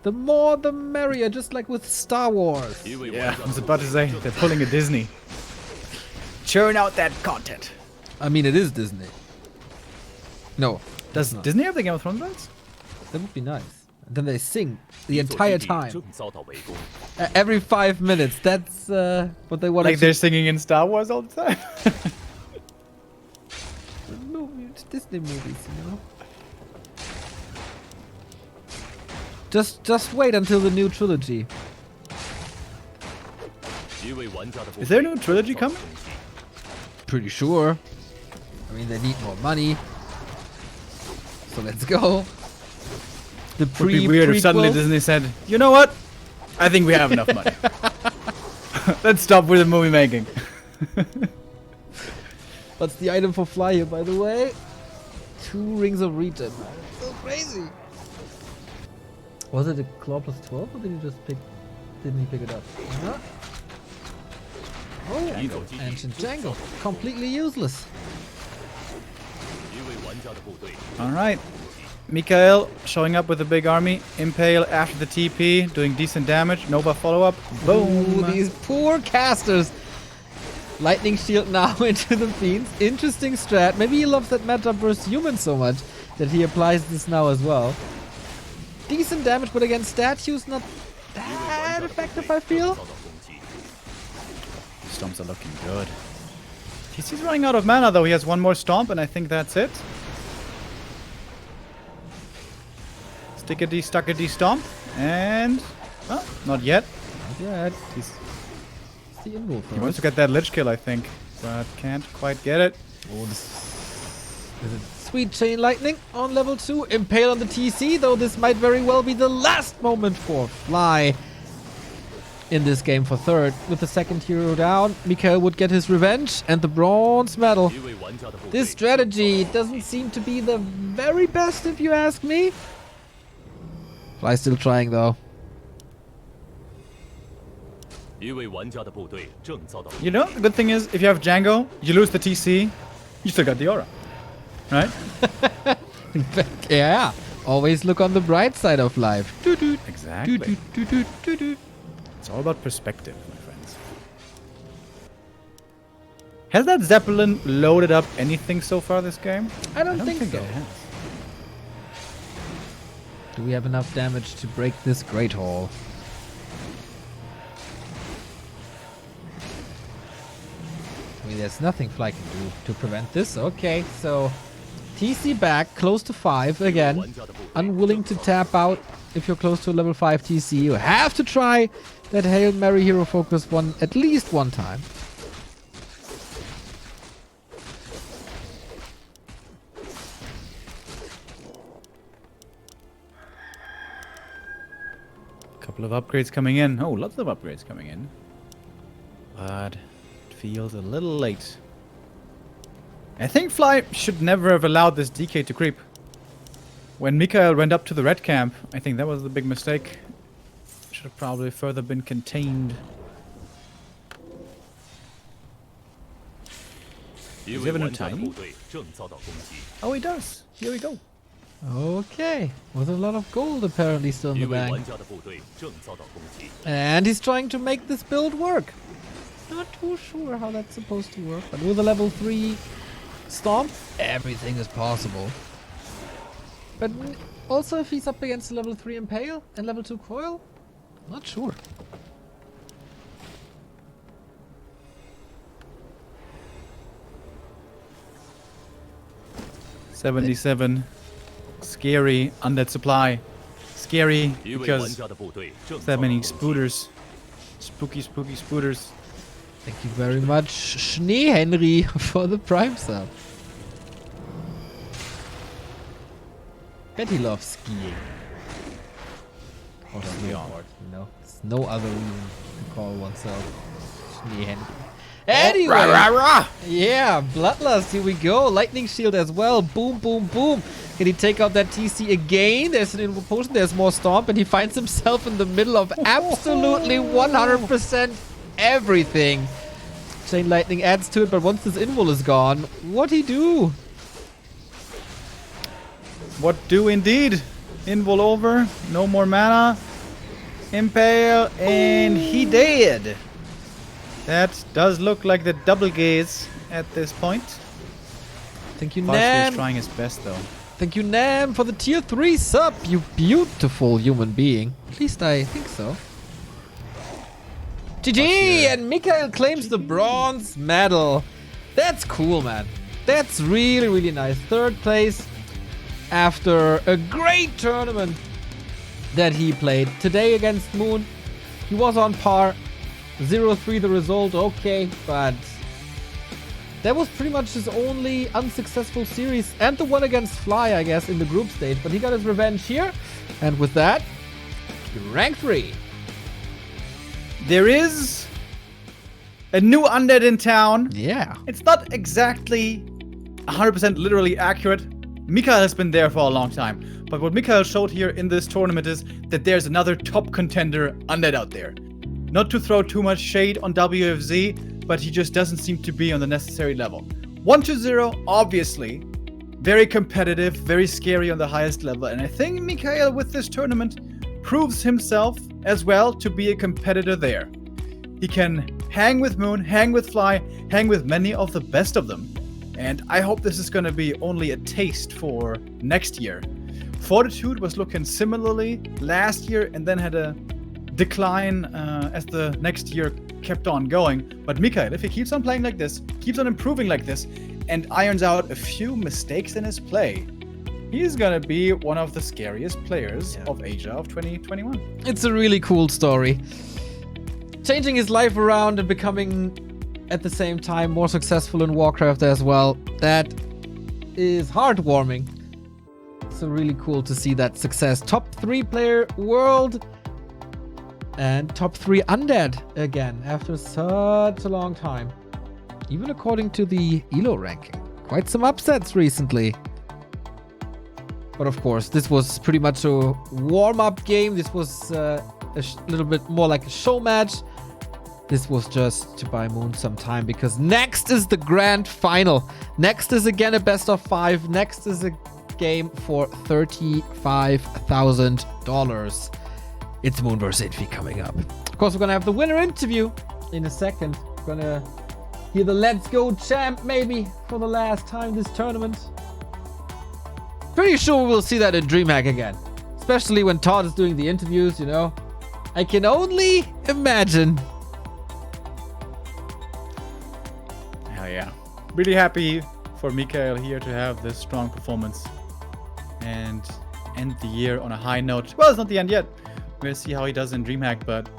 The more the merrier, just like with Star Wars. Yeah, I was about to say, they're pulling a Disney. Churn out that content. I mean, it is Disney. No. Does Disney have the Game of Thrones rights? That would be nice. And then they sing the entire time. Every 5 minutes. That's what they want Like they're singing in Star Wars all the time? It's Disney movies, you know? Just wait until the new trilogy. Is there a new trilogy coming? Pretty sure. I mean, they need more money. So let's go. The Would be weird if suddenly Disney said, you know what? I think we have enough money. Let's stop with the movie making. What's the item for Fly here, by the way? 2 rings of regen. So crazy. Was it a claw plus 12 or did he just pick? Didn't he pick it up? Huh? Oh, ancient Jangle. Completely useless. Alright. Mikhail showing up with a big army. Impale after the TP, doing decent damage. Nova follow-up. Boom! Ooh, these poor casters. Lightning shield now into the fiends. Interesting strat. Maybe he loves that matchup versus humans so much that he applies this now as well. Decent damage, but against statues, not that effective, I feel. Stomps are looking good. TC's running out of mana though. He has 1 more stomp and I think that's it. Stickity, stuckity, stomp. And... well, not yet. Not yet. He's the invo first. He wants to get that lich kill, I think. But can't quite get it. Oh, sweet chain lightning on level 2. Impale on the TC, though this might very well be the last moment for Fly in this game for third. With the second hero down, Mikhail would get his revenge and the bronze medal. This strategy doesn't seem to be the very best if you ask me. Fly still trying though. You know, the good thing is, if you have Django, you lose the TC, you still got the aura. Right? Yeah, always look on the bright side of life. Exactly. It's all about perspective, my friends. Has that Zeppelin loaded up anything so far this game? I don't think so. It has. Do we have enough damage to break this Great Hall? I mean, there's nothing Fly can do to prevent this. Okay, so TC back, close to 5 again. Unwilling to tap out if you're close to a level 5 TC. You have to try that Hail Mary Hero Focus at least one time. Couple of upgrades coming in. Oh, lots of upgrades coming in. But it feels a little late. I think Fly should never have allowed this DK to creep. When Mikhail went up to the red camp, I think that was the big mistake. Should have probably further been contained. Does he have a new tiny? Oh, he does. Here we go. Okay, with a lot of gold apparently still in the bank. And he's trying to make this build work. Not too sure how that's supposed to work, but with a level 3 Stomp, everything is possible. But also if he's up against a level 3 Impale and level 2 Coil, not sure. $77. Scary undead supply. Scary because that many spooters. Spooky spooters. Thank you very much, Schnee Henry, for the Prime sub. Bet he loves skiing. Or snowboard, you know. There's no other reason to call oneself Schnee Henry. Anyway, yeah, Bloodlust, here we go. Lightning Shield as well. Boom, boom, boom. Can he take out that TC again? There's an Invo Potion, there's more Stomp, and he finds himself in the middle of absolutely 100% everything. Chain Lightning adds to it, but once this Invul is gone, what'd he do? What do indeed? Invul over, no more mana. Impale, and he did. That does look like the double gaze at this point. Thank you, Varsky is Nam. trying his best, though. Thank you, Nam, for the tier 3 sub, you beautiful human being. At least I think so. GG! And Mikhail claims the bronze medal. That's cool, man. That's really, really nice. 3rd place after a great tournament that he played. Today against Moon, he was on par. 0-3 the result, okay, but that was pretty much his only unsuccessful series, and the one against Fly, I guess, in the group stage. But he got his revenge here, and with that, rank 3. There is a new undead in town. Yeah. It's not exactly 100% literally accurate. Mikhail has been there for a long time. But what Mikhail showed here in this tournament is that there's another top contender undead out there. Not to throw too much shade on WFZ, but he just doesn't seem to be on the necessary level. 1-0, obviously. Very competitive, very scary on the highest level. And I think Mikhail with this tournament proves himself as well to be a competitor there. He can hang with Moon, hang with Fly, hang with many of the best of them. And I hope this is going to be only a taste for next year. Fortitude was looking similarly last year and then had a decline as the next year kept on going. But Mikhail, if he keeps on playing like this, keeps on improving like this, and irons out a few mistakes in his play, he's gonna be one of the scariest players of Asia of 2021. It's a really cool story. Changing his life around and becoming, at the same time, more successful in Warcraft as well. That is heartwarming. So really cool to see that success. Top 3 player world and top 3 undead again after such a long time. Even according to the ELO ranking. Quite some upsets recently. But of course, this was pretty much a warm-up game. This was a little bit more like a show match. This was just to buy Moon some time, because next is the grand final. Next is again a best of 5. Next is a game for $35,000. It's Moon vs. Infi coming up. Of course, we're gonna have the winner interview in a second. We're gonna hear the Let's Go champ maybe for the last time this tournament. Pretty sure we'll see that in DreamHack again. Especially when Todd is doing the interviews, you know. I can only imagine. Hell yeah. Really happy for Mikhail here to have this strong performance and end the year on a high note. Well, it's not the end yet. We'll see how he does in DreamHack, but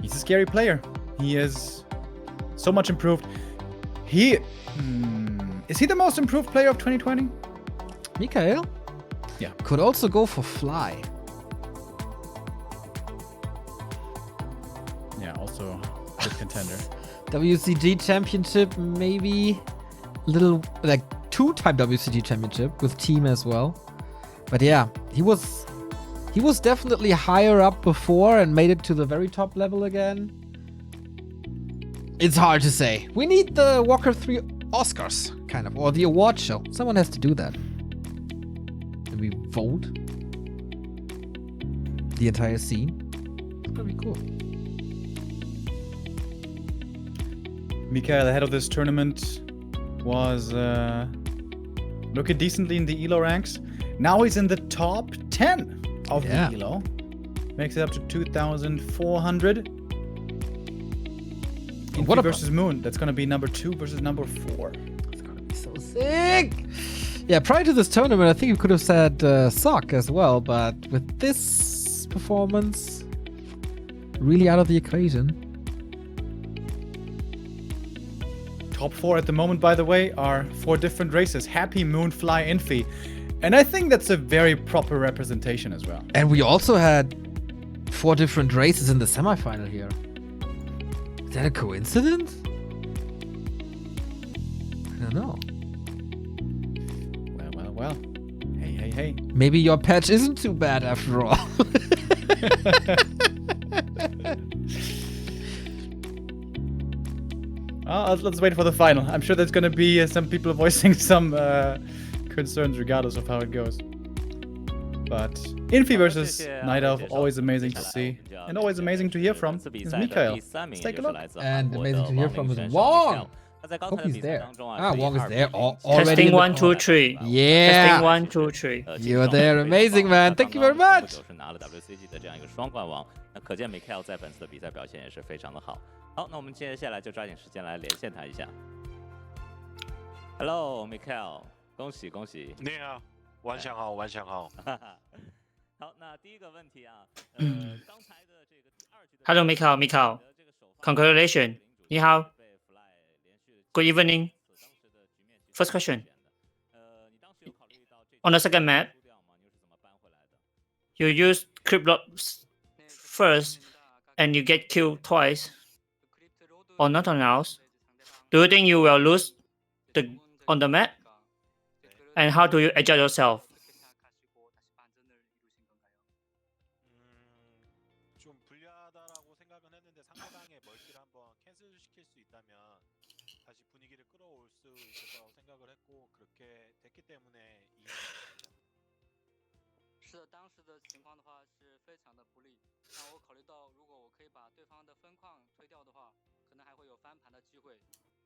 he's a scary player. He is so much improved. Is he the most improved player of 2020? Mikhail? Yeah. Could also go for Fly. Yeah, also good contender. WCG championship, maybe little, like 2-time WCG championship with team as well. But yeah, he was definitely higher up before and made it to the very top level again. It's hard to say. We need the Warcraft 3 Oscars, kind of, or the award show. Someone has to do that. And we vote the entire scene. It's gonna be cool. Mikhail, ahead of this tournament, was looking decently in the ELO ranks. Now he's in the top 10 of the ELO. Makes it up to 2,400. Infi versus Moon. That's going to be number 2 versus number 4. It's going to be so sick. Yeah, prior to this tournament, I think you could have said Sock as well, but with this performance, really out of the equation. Top 4 at the moment, by the way, are 4 different races. Happy, Moon, Fly, Infi. And I think that's a very proper representation as well. And we also had 4 different races in the semifinal here. Is that a coincidence? I don't know. Well. Hey. Maybe your patch isn't too bad after all. Let's wait for the final. I'm sure there's going to be some people voicing some concerns regardless of how it goes. But Infi versus Night Elf, always amazing to see. And always amazing to hear from is Mikhail. Let's take a look. And amazing to hear from is Wong. Hope he's there. Ah, Wong is there. Already Testing in the 1, 2, corner. 3. Yeah. Testing 1, 2, 3. You're there. Amazing, man. Thank you very much. 拿了 WCG 的这样一个双冠王，那可见 Mikhail 在本次的比赛表现也是非常的好。好，那我们接下来就抓紧时间来连线他一下。Hello Mikhail， 恭喜恭喜！你好，晚上好，晚上好。好，那第一个问题啊，刚才的这个第二局的 Hello, Mikhail. Congratulations. 你好。Good evening. First question. On the second map, you use creep blocks first and you get killed twice or nothing else. Do you think you will lose on the map? And how do you adjust yourself? 좀 불리하다라고 생각은 했는데 상대방의 멀티를 한번 캔슬시킬 수 있다면 다시 분위기를 끌어올 수 있을 거라고 생각을 했고 그렇게 됐기 때문에 이 是的，当时的情况的话是非常的不利。那我考虑到，如果我可以把对方的分矿推掉的话，可能还会有翻盘的机会。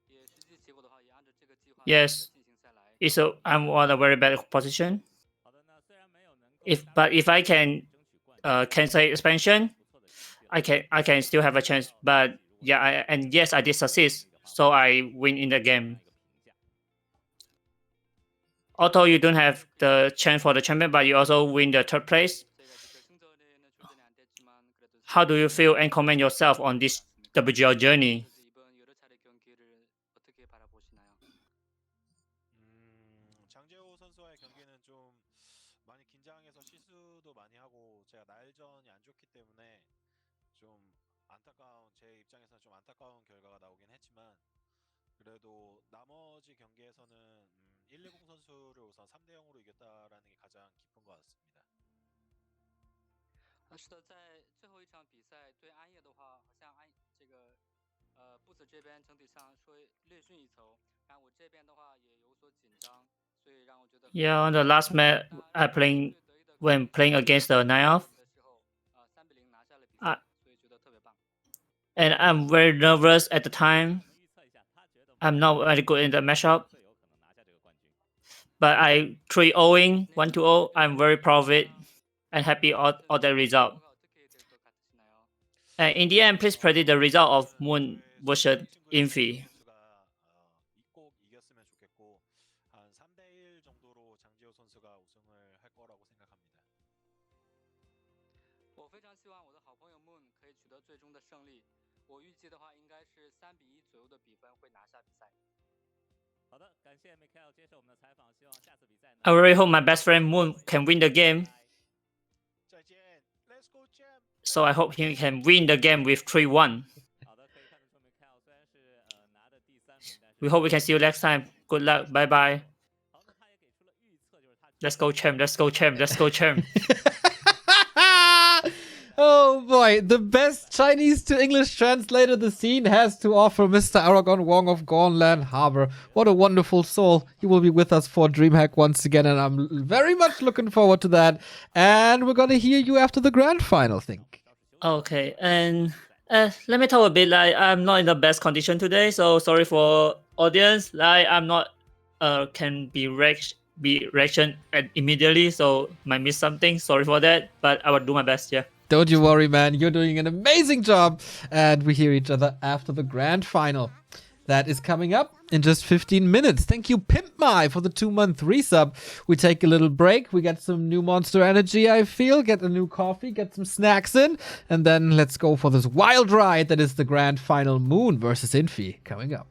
也实际结果的话，也按照这个计划 Yes. 进行下来。 I'm on a very bad position. If I can cancel expansion, I can still have a chance. But yeah, yes, I did succeed, so I win in the game. Although you don't have the chance for the champion, but you also win the third place. How do you feel and comment yourself on this WGL journey? 장재호 선수와의 경기는 좀 많이 긴장해서 실수도 많이 하고 제가 날전이 안 좋기 때문에 좀 안타까운 제 입장에서는 좀 안타까운 결과가 나오긴 했지만 그래도 나머지 경기에서는 110 선수를 우선 3대 0으로 이겼다라는 게 가장 기쁜 것 같습니다. 是的，在最后一场比赛对安业的话，好像boost 这边整体上说略逊一筹，然后我这边的话也有所紧张，所以让我觉得 Yeah, on the last match, when playing against the Night Elf, 3比0拿下了比赛，所以觉得特别棒。 and I'm very nervous at the time. I'm not very good in the matchup, but I 3-0, 1-0. I'm very proud of it and happy of the result. And in the end, please predict the result of Moon versus Infi. 꼭 이겼으면 좋겠고 한 3대 1 정도로 장재호 선수가 우승을 할 거라고 생각합니다. 我非常希望我的好朋友 Moon 可以取得最终的胜利。我预计的话应该是3比1左右的比分会拿下比赛。好的，感谢 Mikhail 接受我们的采访，希望下次比赛呢。 I really hope my best friend Moon can win the game. 再见 Let's go champ So I hope he can win the game with 3-1. 好的，可以看得出 Mikhail 虽然是拿的第3名，但是 We hope we can see you next time. Good luck. Bye bye. 好，那他也给出了预测，就是他 Let's go champ. Let's go champ. Let's go champ. Oh boy, the best Chinese to English translator the scene has to offer, Mr. Aragon Wong of Gornland Harbor. What a wonderful soul. He will be with us for DreamHack once again, and I'm very much looking forward to that. And we're gonna hear you after the grand final, think. Okay, and let me talk a bit. Like, I'm not in the best condition today, so sorry for audience. Like, I'm not can be reaction immediately, so might miss something. Sorry for that, but I will do my best. Yeah. Don't you worry, man. You're doing an amazing job. And we hear each other after the grand final. That is coming up in just 15 minutes. Thank you, Pimp My, for the 2-month resub. We take a little break. We get some new Monster Energy, I feel. Get a new coffee. Get some snacks in. And then let's go for this wild ride that is the grand final Moon versus Infi coming up.